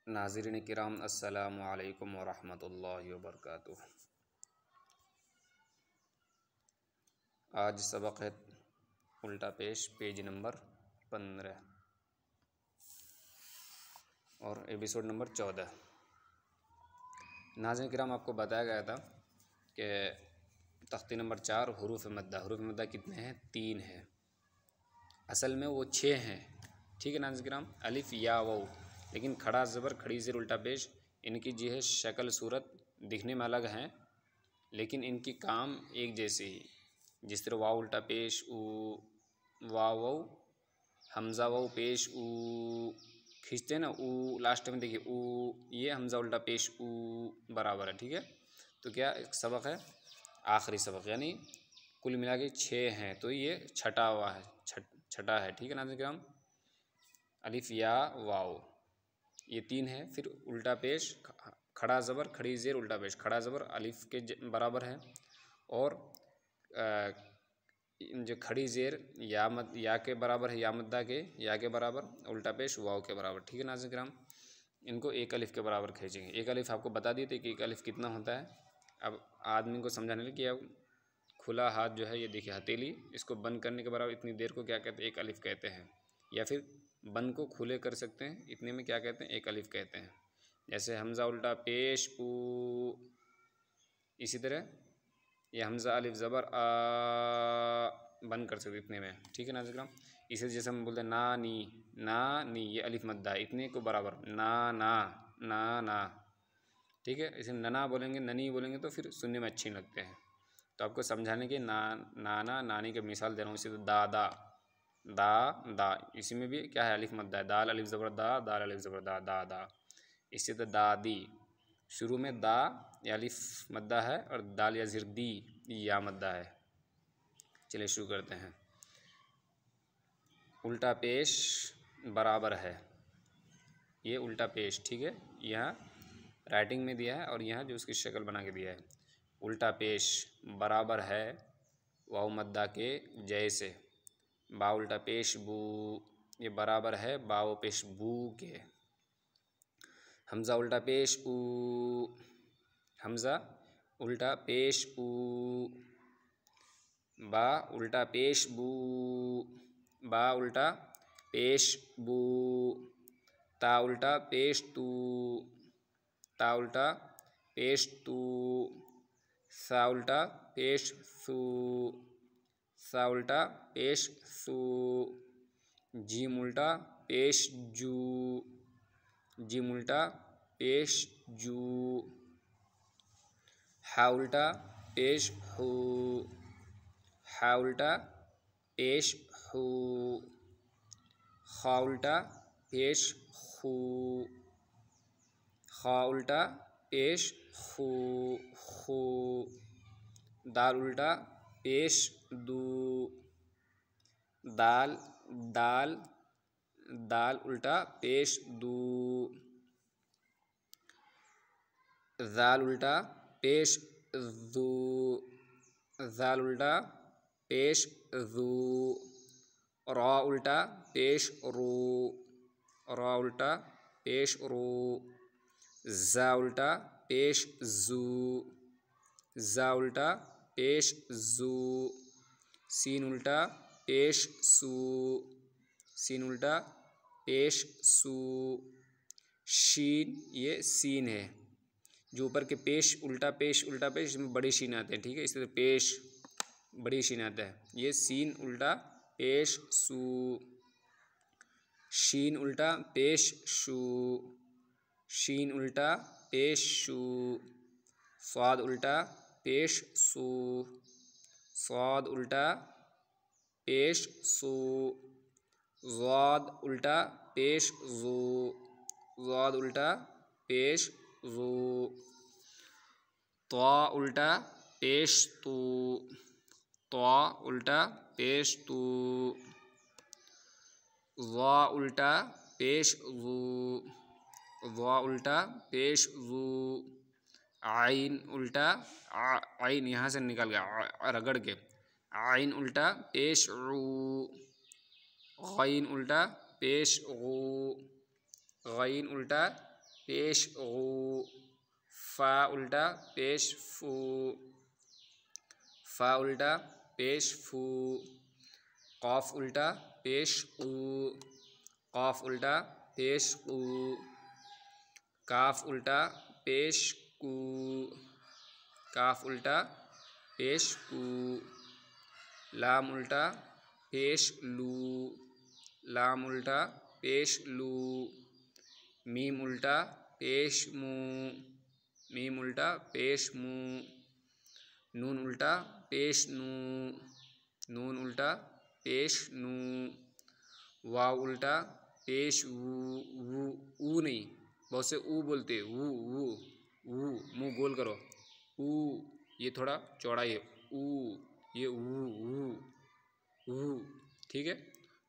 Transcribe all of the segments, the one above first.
नाज़रीन किराम अस्सलामु अलैकुम वरहमतुल्लाहि वबरकातुह। आज सबक है उल्टा पेश, पेज नंबर 15 और एपिसोड नंबर 14। नाज़रीन किराम, आपको बताया गया था कि तख्ती नंबर 4 हुरूफ मद्दा कितने हैं? 3 हैं। असल में वो 6 हैं, ठीक है नाज़रीन किराम, अलिफ या वाउ, लेकिन खड़ा ज़बर खड़ी ज़ेर उल्टा पेश इनकी जो है शक्ल सूरत दिखने में अलग हैं, लेकिन इनकी काम एक जैसे ही। जिस तरह वाव उल्टा पेश ऊ, वाव वाउ, हमज़ा वाउ पेश ऊ खींचते हैं ना, ऊ लास्ट में देखिए ऊ, ये हमज़ा उल्टा पेश ऊ बराबर है, ठीक है। तो क्या एक सबक है, आखिरी सबक, यानी कुल मिला के 6 हैं, तो ये छठा हुआ है, छठा है, ठीक है नाज़रीन किराम। अलिफ या वाव ये 3 है। फिर उल्टा पेश खड़ा ज़बर खड़ी ज़ेर उल्टा पेश, खड़ा ज़बर अलिफ के बराबर है, और जो खड़ी ज़ेर या के बराबर है, या मद्दा के या के बराबर, उल्टा पेश वाव के बराबर, ठीक है नाज़रीन किराम। इनको एक अलिफ के बराबर खींचेंगे। एक अलिफ आपको बता दिए थे कि एक अलिफ कितना होता है। अब आदमी को समझाने लगे कि अब खुला हाथ जो है, ये देखिए हथेली, इसको बंद करने के बराबर इतनी देर को क्या कहते हैं? एक अलिफ कहते हैं। या फिर बंद को खुले कर सकते हैं, इतने में क्या कहते हैं? एक अलिफ कहते हैं। जैसे हमज़ा उल्टा पेश ऊ, इसी तरह ये हमज़ा अलिफ ज़बर आ, बंद कर सकते इतने में, ठीक है नाज़रीन किराम। इसे जैसे हम बोलते हैं ना नी, ये अलिफ मद्दा है, इतने को बराबर ना, ठीक है। इसे नना बोलेंगे, ननी बोलेंगे तो फिर सुनने में अच्छी लगते हैं। तो आपको समझाने के नाना नानी की मिसाल दे रहा हूँ। इसे तो दा, इसी में भी क्या है? अलिफ मद्दा है, दाल अलिफ ज़बर दा, दाल अलिफ ज़बर दा। इससे तो दादी, शुरू में दा या अलिफ मद्दा है, और दाल या ज़िर दी या मद्दा है। चलिए शुरू करते हैं। उल्टा पेश बराबर है, ये उल्टा पेश, ठीक है। यहाँ राइटिंग में दिया है और यहाँ जो उसकी शक्ल बना के दिया है। उल्टा पेश बराबर है वाव मद्दा के जैसे। बा उल्टा पेश बू, ये बराबर है बाव पेश बू के। हमज़ा उल्टा पेश ऊ, हमज़ा उल्टा पेश ऊ, बा उल्टा पेश बू, बा उल्टा पेश बू, ता उल्टा पेश तू, ता उल्टा पेश तू, सा उल्टा पेश सू, सा उल्टा पेश सू, जीम उल्टा पेश जू, जीम उल्टा पेश जू, हा उल्टा पेश हू, हा उल्टा पेश हू, खा उल्टा पेश खू, खा उल्टा पेश खू, दाल उल्टा पेश दू, दाल उल्टा पेश दू, दाल उल्टा पेश दू, दाल उल्टा पेश दू, रा उल्टा पेश रू, रा उल्टा पेश रू, जा उल्टा पेश जू, जा उल्टा पेश जू, सीन उल्टा पेश सू, सीन उल्टा पेश सू, शीन, ये सीन है। जो ऊपर के पेश उल्टा पेश इसमें बड़ी शीन आते हैं, ठीक है। इसलिए पेश बड़ी शीन आता है। ये सीन उल्टा पेश सू, शीन उल्टा पेश शू, शीन उल्टा पेश शू, स्वाद उल्टा पेश सू, स्वाद उल्टा पेश सू, ज़ाद उल्टा पेश ज़ू, ज़ाद उल्टा पेश ज़ू, त्वा उल्टा पेश तू, त्वा उल्टा पेश तू, ज़ा उल्टा पेश ज़ू, ज़ा उल्टा पेश ज़ू, आइन उल्टा आइन यहाँ से निकल गया रगड़ के, आइन उल्टा पेश ऊ, गैन उल्टा पेश गू, गैन उल्टा पेश ऊ, फा उल्टा पेश फू, फा उल्टा पेश फू, कॉफ उल्टा पेश ऊ, कॉफ उल्टा पेश ऊ, काफ उल्टा पेश कू, काफ उल्टा पेश कू, लाम उल्टा पेश लू, लाम उल्टा पेश लू, मीम उल्टा पेश मू, मीम उल्टा पेश मू, नून उल्टा पेश नू, नून उल्टा पेश नू, वाव उल्टा पेश वू, वू ऊ नहीं, बहुत से ऊ बोलते वू वू वू, मुंह गोल करो, ऊ ये थोड़ा चौड़ा है, ऊ ये वू वू वू, ठीक है।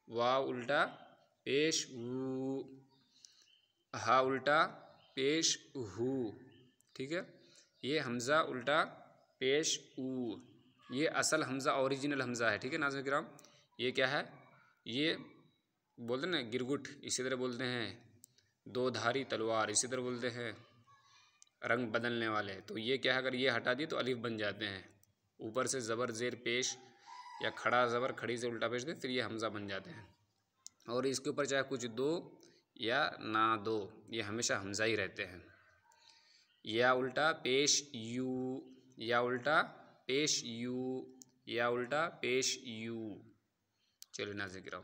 वाव उल्टा पेश वू, हा उल्टा पेश हू, ठीक है। ये हमज़ा उल्टा पेश ऊ, ये असल हमज़ा ओरिजिनल हमज़ा है, ठीक है नाज़रीन किराम। ये क्या है, ये बोलते हैं ना गिरगुट, इसी तरह बोलते हैं दो धारी तलवार, इसी तरह बोलते हैं रंग बदलने वाले। तो ये क्या है, अगर ये हटा दिए तो अलिफ बन जाते हैं, ऊपर से ज़बर ज़ेर पेश या खड़ा ज़बर खड़ी से उल्टा पेश दे फिर ये हमज़ा बन जाते हैं। और इसके ऊपर चाहे कुछ दो या ना दो, ये हमेशा हमज़ा ही रहते हैं। या उल्टा पेश यू, या उल्टा पेश यू, या उल्टा पेश यू। चलिए नाज़रीन किराम,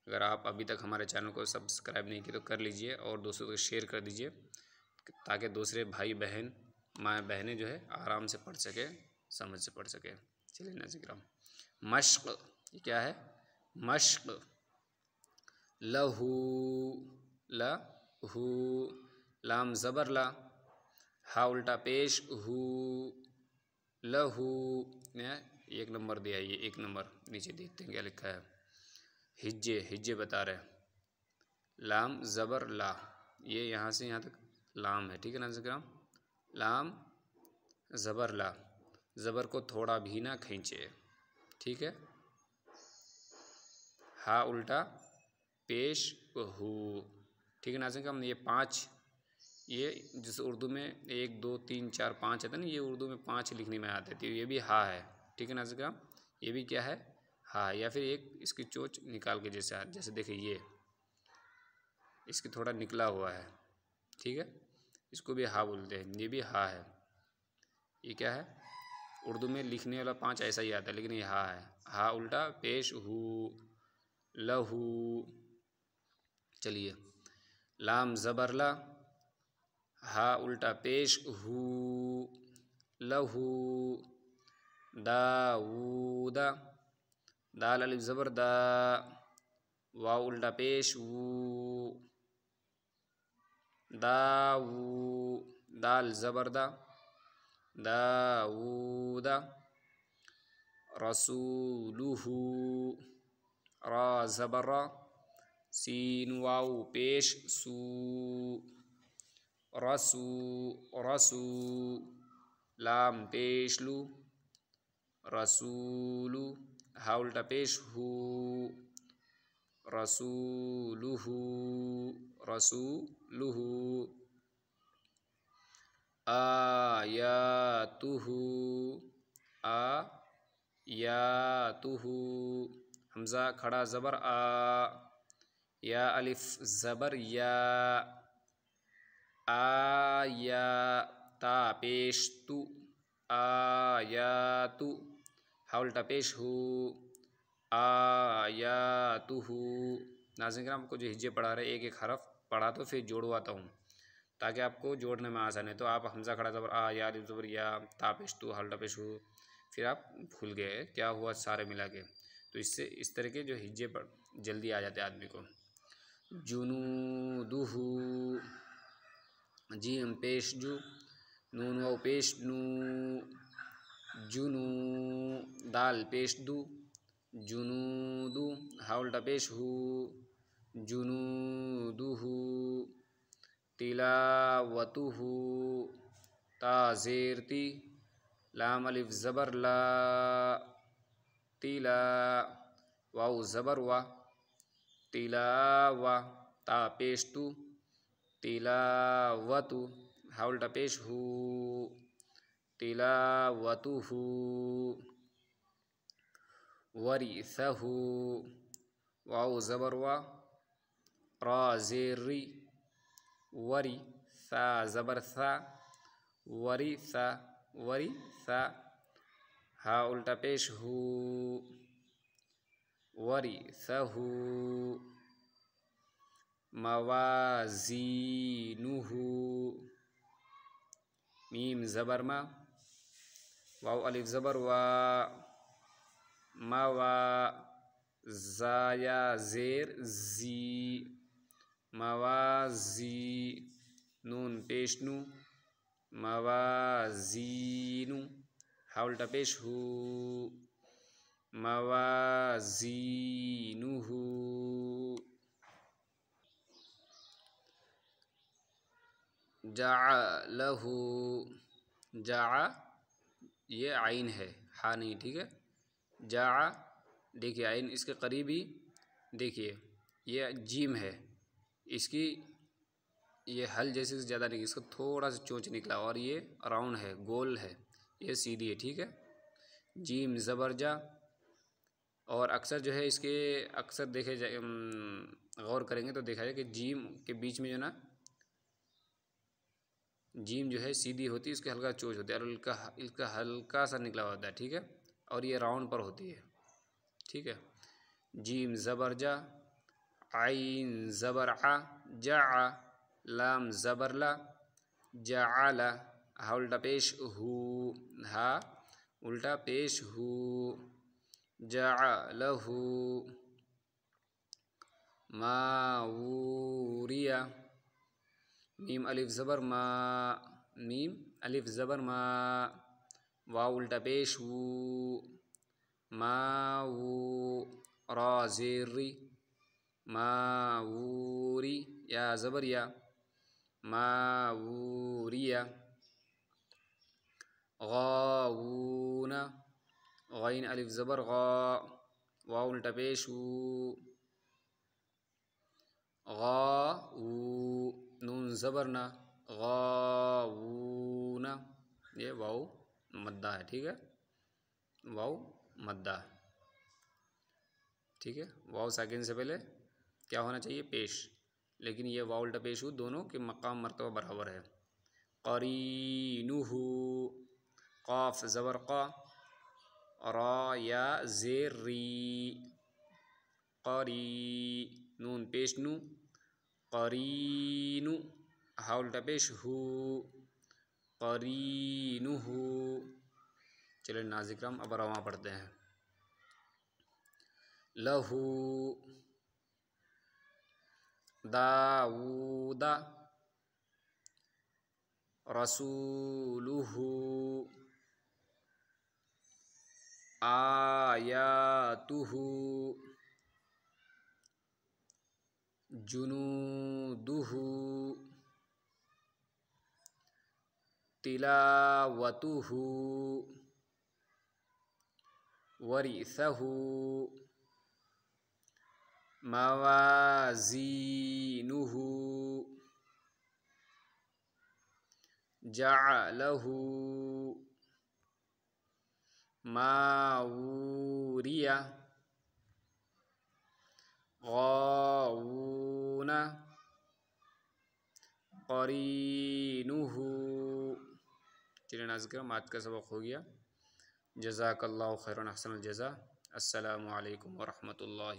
अगर आप अभी तक हमारे चैनल को सब्सक्राइब नहीं किए तो कर लीजिए और दोस्तों को शेयर कर दीजिए, ताकि दूसरे भाई बहन माँ बहनें जो है आराम से पढ़ सके, समझ से पढ़ सके। चलिए नाज़रीन किराम, मश्क, ये क्या है, मश्क, लहू, लहू, लाम ज़बर ला, हा उल्टा पेश हू, लहू, एक नंबर दिया, ये एक नंबर नीचे देखते हैं क्या लिखा है, हिज्जे, हिज्जे बता रहे हैं, लाम ज़बर ला, ये यहाँ से यहाँ तक लाम है, ठीक है नाज़रीन किराम, लाम ज़बर ला, ज़बर को थोड़ा भी ना खींचे, ठीक है। हा उल्टा पेश हू, ठीक है नाज़रीन किराम। ये पाँच, ये जिस उर्दू में 1 2 3 4 5 है ना, ये उर्दू में 5 लिखने में आते थे, ये भी हा है, ठीक है नाज़रीन किराम। ये भी क्या है, हा, या फिर एक इसकी चोंच निकाल के जैसे, जैसे देखिए ये इसकी थोड़ा निकला हुआ है, ठीक है, इसको भी हा बोलते हैं, ये भी हा है। ये क्या है, उर्दू में लिखने वाला 5 ऐसा ही आता है, लेकिन ये हा है। हा उल्टा पेश हू, लहू। चलिए, लाम ज़बर ला, हा उल्टा पेश हू, लहू, दाऊदा, दाल अलिफ ज़बर दा, वाव उल्टा पेश वू, दावू, दाल ज़बर दा, दाऊदा, रसूलुहू, रा ज़बर रा, सीन वाव पेश सू, रसू, रसू, लाम पेश लू, रसूलू, हा उल्टा पेश हू, रसूलुहू, रसूलुहू, आयातुहू, आयातुहू, हमज़ा खड़ा ज़बर आ, या अलिफ ज़बर या, आया, ता पेश तु, आयातु, हा उल्टा पेश हू, आयातुहू। नाज़रीन किराम, आपको जो हिज्जे पढ़ा रहे एक एक हरफ पढ़ा तो फिर जोड़वाता हूँ, ताकि आपको जोड़ने में आसानी है। तो आप हमज़ा खड़ा ज़बर आ, या अलिफ ज़बर या, ता पेश तु, हा उल्टा पेश हू, फिर आप भूल गए क्या हुआ सारे मिला के। तो इससे इस तरह के जो हिज्जे जल्दी आ जाते हैं आदमी को। जुनूदुहू, जीम पेश जू, नून वाव पेश नू, जुनू, दाल पेश दू, जुनूदू, हा उल्टा पेश हू, जुनूदुहू, तिलावतुहू, ता ज़ेर ती, लाम अलिफ ज़बर ला, तिला, वाव ज़बर वा, तिलावा, ता पेश तू, तिलावतु, हा उल्टा पेश हु, तिलावतुहु। वरिसहु, वाव ज़बर वा, रा ज़ेर री, वरी, सा ज़बर सा, वरी सा, वरी सा, हा उल्टा पेश हु, वरिसहु। मवाज़ीनुहु, मीम ज़बर मा, वाव अलिफ ज़बर वा, मवा, ज़ाया ज़ेर ज़ी, मवाज़ी, नून पेश नु, मवाज़ीनु, हा उल्टा पेश हु, मवाज़ीनुहु। जाअलहु, जाअ ये आइन है, हा नहीं, ठीक है। जाअ, देखिए आइन इसके करीब ही, देखिए ये जीम है, इसकी ये हल जैसे ज़्यादा नहीं, इसका थोड़ा सा चोंच निकला और ये राउंड है, गोल है, ये सीधी है, ठीक है। जीम ज़बर जा, और अक्सर जो है इसके अक्सर देखे जाए, गौर करेंगे तो देखा जाए कि जीम के बीच में जो ना जीम जो है सीधी होती है, इसके हल्का चोंच होता है और इसका हल्का सा निकला होता है, ठीक है। और ये राउंड पर होती है, ठीक है। जीम ज़बर जा, आइन ज़बर आ, जा, लाम ज़बर ला, जाअला, हा उल्टा पेश हु, हा उल्टा पेश हु, जाअलहु। मावूरिया, मीम अलिफ ज़बर मा, मीम अलिफ ज़बर मा, वाव उल्टा पेश वू, मावू, रा ज़ेर री, मावूरी, या ज़बर या, मावूरिया। गावूना, गाइन अलिफ ज़बर गा, वाव उल्टा पेश वू, गावू, नून ज़बर ना, गावूना, ये वाव मद्दा है, ठीक है। वाव मद्दा, ठीक है। वाव साकिन से पहले क्या होना चाहिए, पेश, लेकिन ये वाव उल्टा पेश हु, दोनों के मकाम मर्तबा बराबर है। क़रीनुहु, क़ाफ ज़बर क़ा, रा या ज़ेर री, क़री, नून पेश नु, क़रीनु, हा उल्टा पेश हु, क़रीनुहु। चलिए नाज़िक्राम अब रवां पढ़ते हैं। लहू, दाऊदा, रसूलुहु, आयातुहु, जुनूदुहु, तिलावतुहु, वरिसहु, मवाज़ीनुहु, जाअलहु, मावूरिया, गावूना, क़रीनुहु। चलिए नाज़िक्राम आज का सबक हो गया। जज़ाकल्लाहु खैरन, अहसनुल जज़ा। अस्सलामु अलैकुम व रहमतुल्लाहि।